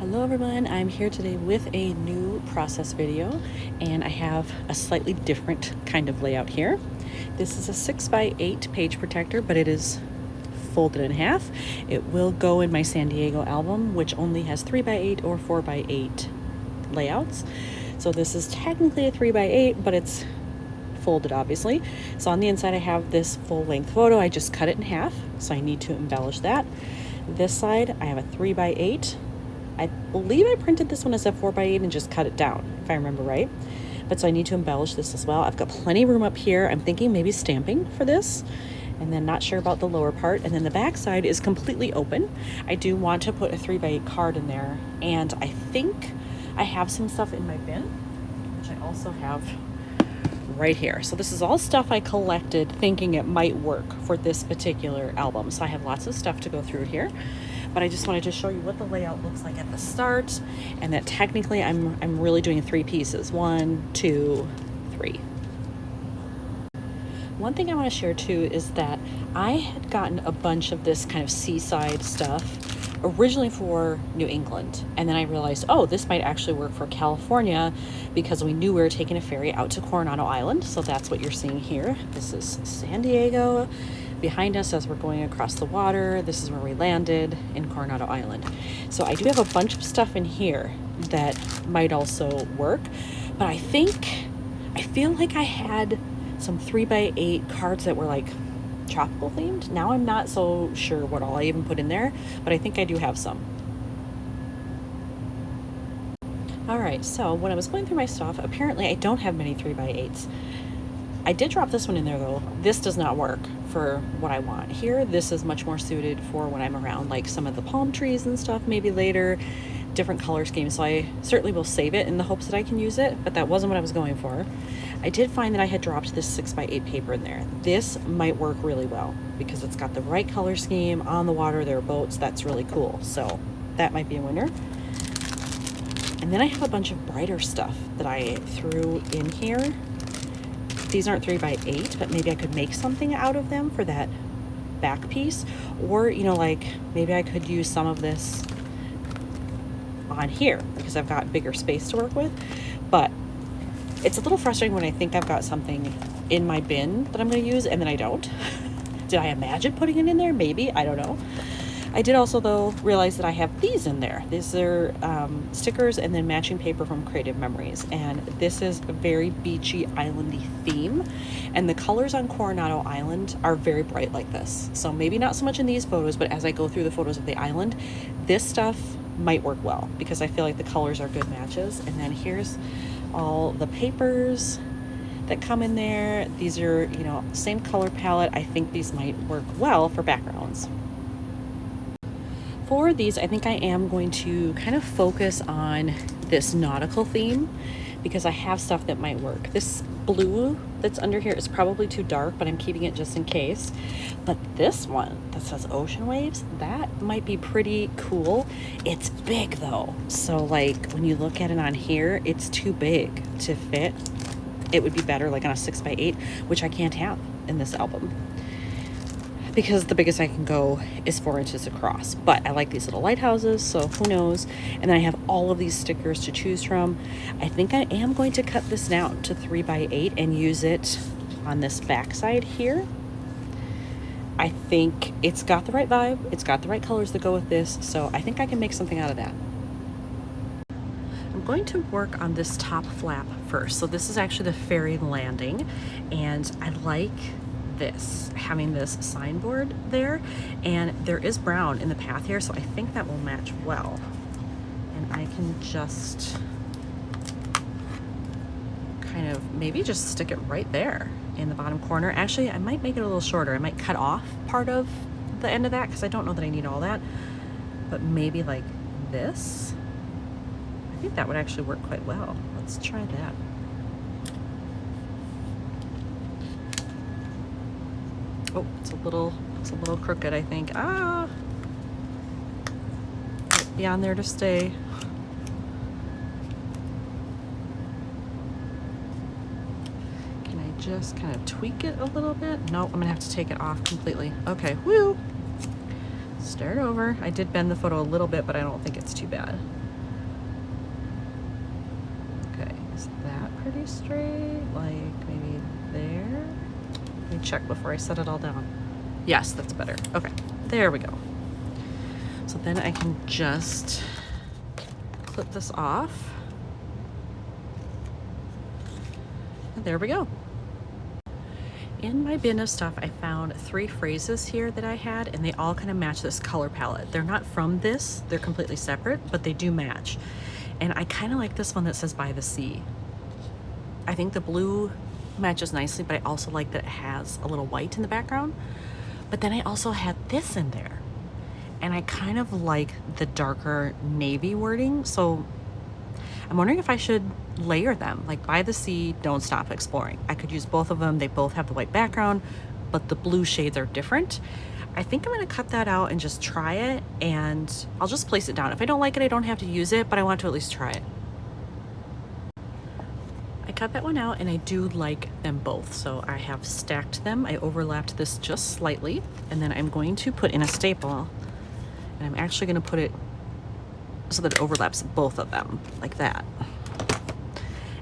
Hello everyone, I'm here today with a new process video and I have a slightly different kind of layout here. This is a 6x8 page protector, but it is folded in half. It will go in my San Diego album, which only has 3x8 or 4x8 layouts. So this is technically a 3x8, but it's folded obviously. So on the inside I have this full length photo. I just cut it in half, so I need to embellish that. This side I have a 3x8. I believe I printed this one as a 4x8 and just cut it down, if I remember right. But so I need to embellish this as well. I've got plenty of room up here. I'm thinking maybe stamping for this, and then not sure about the lower part. And then the back side is completely open. I do want to put a 3x8 card in there, and I think I have some stuff in my bin, which I also have right here. So this is all stuff I collected thinking it might work for this particular album. So I have lots of stuff to go through here. But I just wanted to show you what the layout looks like at the start, and that technically I'm really doing 3 pieces. 1, 2, 3. One thing I want to share too is that I had gotten a bunch of this kind of seaside stuff originally for New England, and then I realized, oh, this might actually work for California, because we knew we were taking a ferry out to Coronado Island. So that's what you're seeing here. This is San Diego. Behind us as we're going across the water, this is where we landed in Coronado Island. So I do have a bunch of stuff in here that might also work, but I feel like I had some 3x8 cards that were like tropical themed. Now I'm not so sure what all I even put in there, but I think I do have some. All right, so when I was going through my stuff, apparently I don't have many 3x8s. I did drop this one in there though. This does not work for what I want here. This is much more suited for when I'm around like some of the palm trees and stuff, maybe later, different color schemes. So I certainly will save it in the hopes that I can use it, but that wasn't what I was going for. I did find that I had dropped this 6x8 paper in there. This might work really well because it's got the right color scheme on the water. There are boats. That's really cool. So that might be a winner. And then I have a bunch of brighter stuff that I threw in here. These aren't 3x8, but maybe I could make something out of them for that back piece. Or, you know, like maybe I could use some of this on here because I've got bigger space to work with. But it's a little frustrating when I think I've got something in my bin that I'm going to use and then I don't. Did I imagine putting it in there? Maybe. I don't know. I did also, though, realize that I have these in there. These are stickers and then matching paper from Creative Memories. And this is a very beachy, islandy theme. And the colors on Coronado Island are very bright like this. So maybe not so much in these photos, but as I go through the photos of the island, this stuff might work well because I feel like the colors are good matches. And then here's all the papers that come in there. These are, you know, same color palette. I think these might work well for backgrounds. For these, I think I am going to kind of focus on this nautical theme because I have stuff that might work. This blue that's under here is probably too dark, but I'm keeping it just in case. But this one that says ocean waves, that might be pretty cool. It's big though. So like when you look at it on here, it's too big to fit. It would be better like on a 6x8, which I can't have in this album, because the biggest I can go is 4 inches across. But I like these little lighthouses, so who knows. And then I have all of these stickers to choose from. I think I am going to cut this down to 3x8 and use it on this back side here. I think it's got the right vibe. It's got the right colors that go with this. So I think I can make something out of that. I'm going to work on this top flap first. So this is actually the ferry landing. And I like this, having this signboard there, and there is brown in the path here, so I think that will match well. And I can just kind of maybe just stick it right there in the bottom corner. Actually, I might make it a little shorter. I might cut off part of the end of that because I don't know that I need all that, but maybe like this. I think that would actually work quite well. Let's try that. Oh, it's a little crooked, I think. Ah, might be on there to stay. Can I just kind of tweak it a little bit? No, I'm gonna have to take it off completely. Okay, woo. Start over. I did bend the photo a little bit, but I don't think it's too bad. pretty straight, like maybe there. Let me check before I set it all down. Yes, that's better. Okay, there we go. So then I can just clip this off. And there we go. In my bin of stuff, I found 3 phrases here that I had, and they all kind of match this color palette. They're not from this, they're completely separate, but they do match. And I kind of like this one that says by the sea. I think the blue matches nicely, but I also like that it has a little white in the background. But then I also had this in there, and I kind of like the darker navy wording. So I'm wondering if I should layer them, like by the sea, don't stop exploring. I could use both of them. They both have the white background, but the blue shades are different. I think I'm gonna cut that out and just try it, and I'll just place it down. If I don't like it, I don't have to use it, but I want to at least try it. I cut that one out, and I do like them both. So I have stacked them. I overlapped this just slightly, and then I'm going to put in a staple, and I'm actually gonna put it so that it overlaps both of them like that.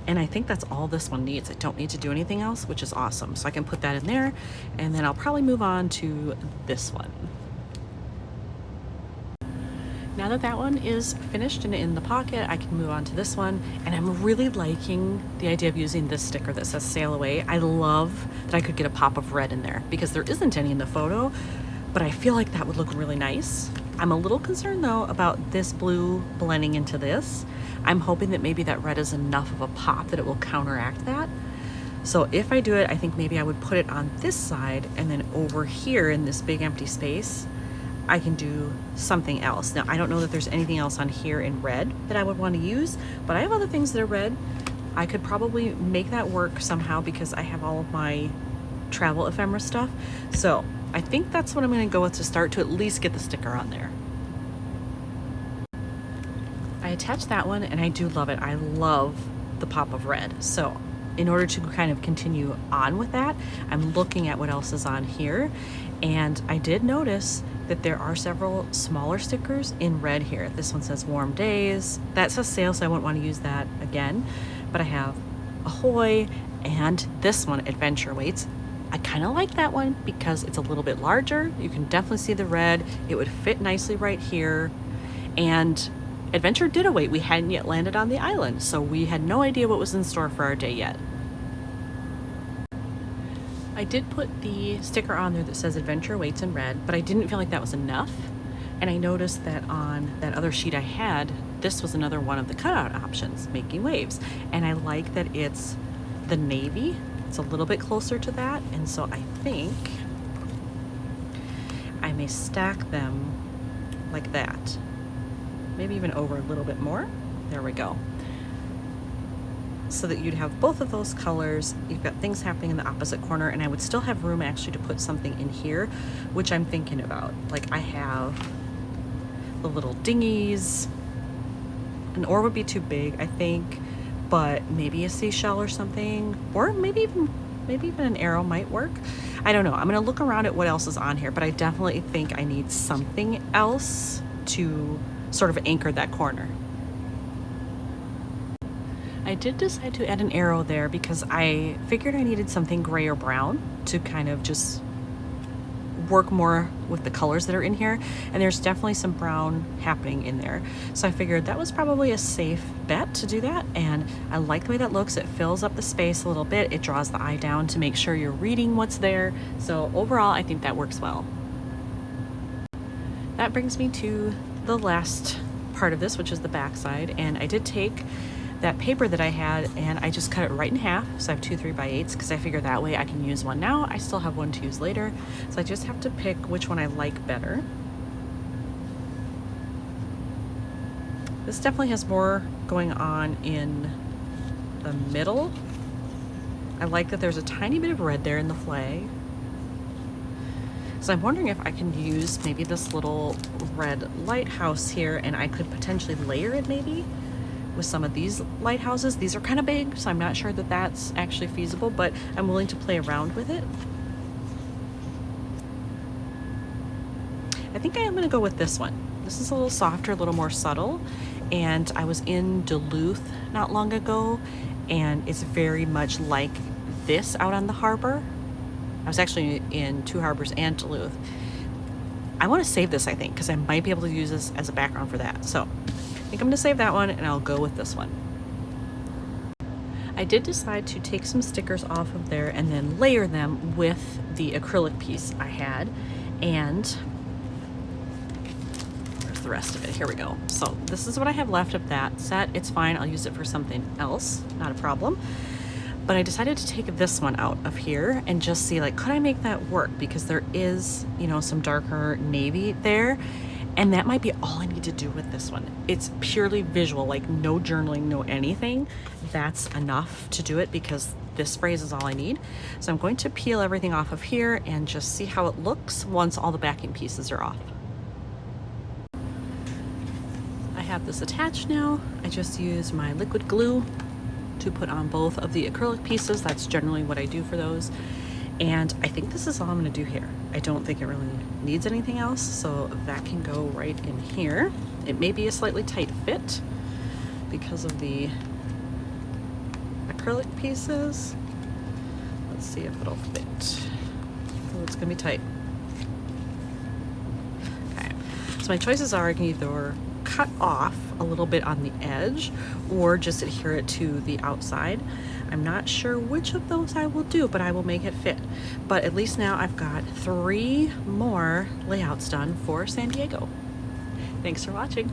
And I think that's all this one needs. I don't need to do anything else, which is awesome. So I can put that in there, and then I'll probably move on to this one. Now that that one is finished and in the pocket, I can move on to this one. And I'm really liking the idea of using this sticker that says sail away. I love that I could get a pop of red in there because there isn't any in the photo, but I feel like that would look really nice. I'm a little concerned though about this blue blending into this. I'm hoping that maybe that red is enough of a pop that it will counteract that. So if I do it, I think maybe I would put it on this side, and then over here in this big empty space, I can do something else. Now, I don't know that there's anything else on here in red that I would want to use, but I have other things that are red. I could probably make that work somehow because I have all of my travel ephemera stuff. So I think that's what I'm going to go with to start, to at least get the sticker on there. I attached that one, and I do love it. I love the pop of red. So in order to kind of continue on with that, I'm looking at what else is on here, and I did notice that there are several smaller stickers in red here. This one says warm days. That says sail, so I wouldn't want to use that again. But I have ahoy, and this one, adventure waits. I kind of like that one because it's a little bit larger. You can definitely see the red. It would fit nicely right here. And adventure did await. We hadn't yet landed on the island, so we had no idea what was in store for our day yet. I did put the sticker on there that says adventure waits in red, but I didn't feel like that was enough. And I noticed that on that other sheet I had, this was another one of the cutout options, making waves. And I like that it's the navy. It's a little bit closer to that, and so I think I may stack them like that. Maybe even over a little bit more. There we go. So that you'd have both of those colors. You've got things happening in the opposite corner, and I would still have room actually to put something in here, which I'm thinking about. Like I have the little dinghies. An oar would be too big, I think. But maybe a seashell or something, or maybe even an arrow might work. I don't know. I'm gonna look around at what else is on here, but I definitely think I need something else to sort of anchor that corner. I did decide to add an arrow there because I figured I needed something gray or brown to kind of just work more with the colors that are in here, and there's definitely some brown happening in there, so I figured that was probably a safe bet to do that. And I like the way that looks. It fills up the space a little bit. It draws the eye down to make sure you're reading what's there. So overall, I think that works well. That brings me to the last part of this, which is the back side, and I did take that paper that I had and I just cut it right in half. So I have 2 3x8s because I figure that way I can use one now. I still have one to use later. So I just have to pick which one I like better. This definitely has more going on in the middle. I like that there's a tiny bit of red there in the flag. So I'm wondering if I can use maybe this little red lighthouse here, and I could potentially layer it maybe with some of these lighthouses. These are kind of big, so I'm not sure that that's actually feasible, but I'm willing to play around with it. I think I am gonna go with this one. This is a little softer, a little more subtle, and I was in Duluth not long ago, and it's very much like this out on the harbor. I was actually in Two Harbors and Duluth. I want to save this, I think, because I might be able to use this as a background for that. So I think I'm going to save that one, and I'll go with this one. I did decide to take some stickers off of there and then layer them with the acrylic piece I had. And where's the rest of it? Here we go. So this is what I have left of that set. It's fine. I'll use it for something else. Not a problem. But I decided to take this one out of here and just see, like, could I make that work? Because there is, you know, some darker navy there. And that might be all I need to do with this one. It's purely visual, like no journaling, no anything. That's enough to do it because this phrase is all I need. So I'm going to peel everything off of here and just see how it looks once all the backing pieces are off. I have this attached now. I just used my liquid glue to put on both of the acrylic pieces. That's generally what I do for those. And I think this is all I'm going to do here. I don't think it really needs anything else, so that can go right in here. It may be a slightly tight fit because of the acrylic pieces. Let's see if it'll fit. Oh, it's going to be tight. Okay, so my choices are I can either cut off a little bit on the edge or just adhere it to the outside. I'm not sure which of those I will do, but I will make it fit. But at least now I've got 3 more layouts done for San Diego. Thanks for watching.